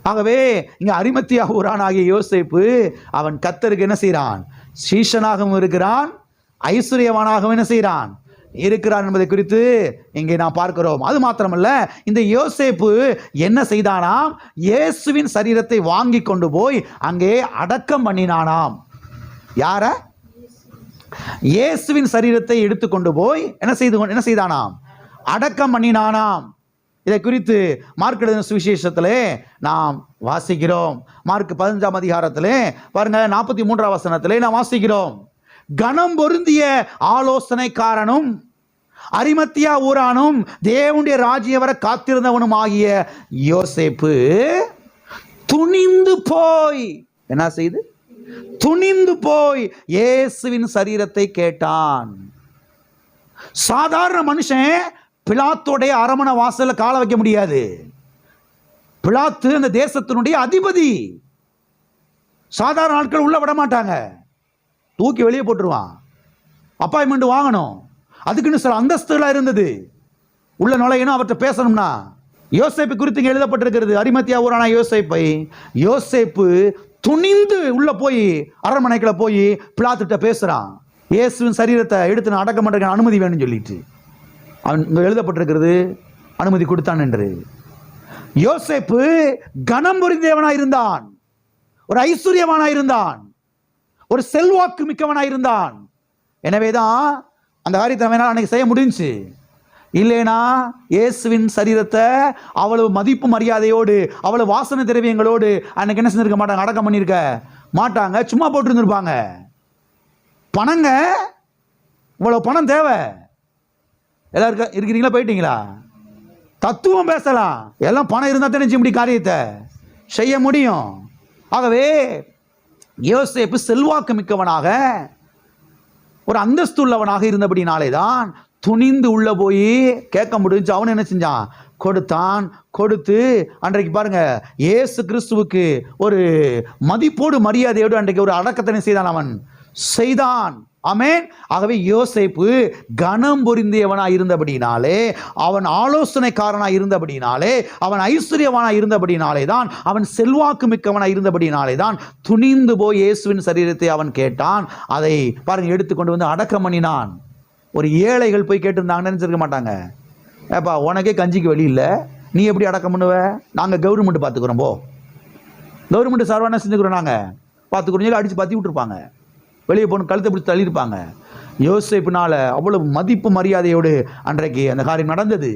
ஆகவே இங்க அரிமத்தியா ஊரானாகிய யோசேப்பு அவன் கர்த்தருக்கு என்ன செய்கிறான்? சீஷனாகவும் இருக்கிறான், ஐஸ்வர்யவானாகவும் என்ன செய்கிறான்? இருக்கிறான் என்பதை குறித்து இங்கே நாம் பார்க்கிறோம். அது மாத்திரமல்ல, இந்த யோசேப்பு என்ன செய்தானாம்? இயேசுவின் சரீரத்தை வாங்கி கொண்டு போய் அங்கே அடக்கம் பண்ணினானாம். யார? இயேசுவின் சரீரத்தை எடுத்துக்கொண்டு போய் என்ன செய்தானாம்? அடக்கம் பண்ணினானாம். இதை குறித்து மார்க் எழுதின சுவிசேஷத்திலே நாம் வாசிக்கிறோம். மார்க் 15ஆம் அதிகாரத்திலே பாருங்க, 43ஆம் வசனத்திலே நாம் வாசிக்கிறோம். கனம் பொருந்திய ஆலோசனைக்காரனும் அரிமத்தியா ஊரானும் தேவனுடைய ராஜ்யம் வர காத்திருந்தவனும் ஆகிய யோசேப்பு துணிந்து போய் என்ன செய்து? துணிந்து போய் இயேசுவின் சரீரத்தை கேட்டான். சாதாரண மனுஷன் பிலாத்தோடைய அரமனை வாசல்ல கால வைக்க முடியாது. பிலாத்து அந்த தேசத்தினுடைய அதிபதி. சாதாரண ஆட்கள் உள்ள விட மாட்டாங்க, தூக்கி வெளியே போட்டுருவான். அப்பாயின்மெண்ட் வாங்கணும், அதுக்குன்னு சில அந்தஸ்துகளா இருந்தது. உள்ள நுழையணும், அவர்கிட்ட பேசணும்னா. யோசேப்பு குறித்து இங்கே எழுதப்பட்டிருக்கிறது. அரிமத்தியா ஊரான யோசேப்பு துணிந்து உள்ள போய் அரண்மனைக்குள்ள போய் பிலாத்துட்ட பேசுறான். இயேசுவின் சரீரத்தை எடுத்து நான் அடக்கம் பண்ற அனுமதி வேணும்னு சொல்லிட்டு அவன் இங்கே எழுதப்பட்டிருக்கிறது, அனுமதி கொடுத்தான் என்று. யோசேப்பு கனம் பொருந்தியவனாய் இருந்தான், ஒரு ஐஸ்வர்யவானாய் இருந்தான், ஒரு செல்வாக்கு மிக்கவனாய் இருந்தான். எனவேதான் அந்த காரியத்தை அவனால் அன்னைக்கு செய்ய முடிஞ்சு. இல்லைனா இயேசுவின் சரீரத்தை அவ்வளவு மதிப்பு மரியாதையோடு அவ்வளவு வாசனை திரவியங்களோடு அன்னைக்கு என்ன செஞ்சிருக்க மாட்டாங்க? அடக்கம் பண்ணியிருக்க மாட்டாங்க, சும்மா போட்டு இருந்திருப்பாங்க. பணங்க, இவ்வளவு பணம் தேவை. எல்லாருக்கும் இருக்கிறீங்களா? போயிட்டீங்களா? தத்துவம் பேசலாம், எல்லாம் பணம் இருந்தால் தான் செய்ய முடியும், காரியத்தை செய்ய முடியும். ஆகவே யோசேப்பு செல்வாக்கு மிக்கவனாக, ஒரு அந்தஸ்து உள்ளவனாக இருந்தபடினாலே தான் துணிந்து உள்ள போய் கேட்க முடிஞ்சு. அவன் என்ன செஞ்சான்? கொடுத்தான். கொடுத்து அன்றைக்கு பாருங்க, இயேசு கிறிஸ்துவுக்கு ஒரு மதிப்போடு மரியாதையோடு அன்றைக்கு ஒரு அடக்கத்தினை செய்தான், அவன் செய்தான். ஆமென். ஆகவே யோசேப்பு கனம் பொருந்தியவனாய் இருந்தபடினாலே, அவன் ஆலோசனைக்காரனாய் இருந்தபடினாலே, அவன் ஐஸ்வர்யவானாய் இருந்தபடினாலே தான், அவன் செல்வாக்கு மிக்கவனாய் இருந்தபடினாலே தான் துணிந்து போய் இயேசுவின் சரீரத்தை அவன் கேட்டான். அதை பாருங்க, எடுத்துக்கொண்டு வந்து அடக்கம் பண்ணினான். ஒரு ஏழைகள் போய் கேட்டிருந்தாங்கன்னு நினைச்சிருக்க மாட்டாங்க. ஏப்பா, உனக்கே கஞ்சிக்கு வழி இல்லை, நீ எப்படி அடக்கம் பண்ணுவ? நாங்கள் கவர்மெண்ட் பார்த்துக்கிறோம், போ, கவர்மெண்ட் சார்பாக செஞ்சுக்கிறோம், நாங்கள் பார்த்துக்கிறோம், அடித்து பற்றி விட்டுருப்பாங்க, வெளியே போகணும், கழுத்தை பிடிச்சி தள்ளியிருப்பாங்க. யோசேப்புனால அவ்வளவு மதிப்பு மரியாதையோடு அன்றைக்கு அந்த காரியம் நடந்தது.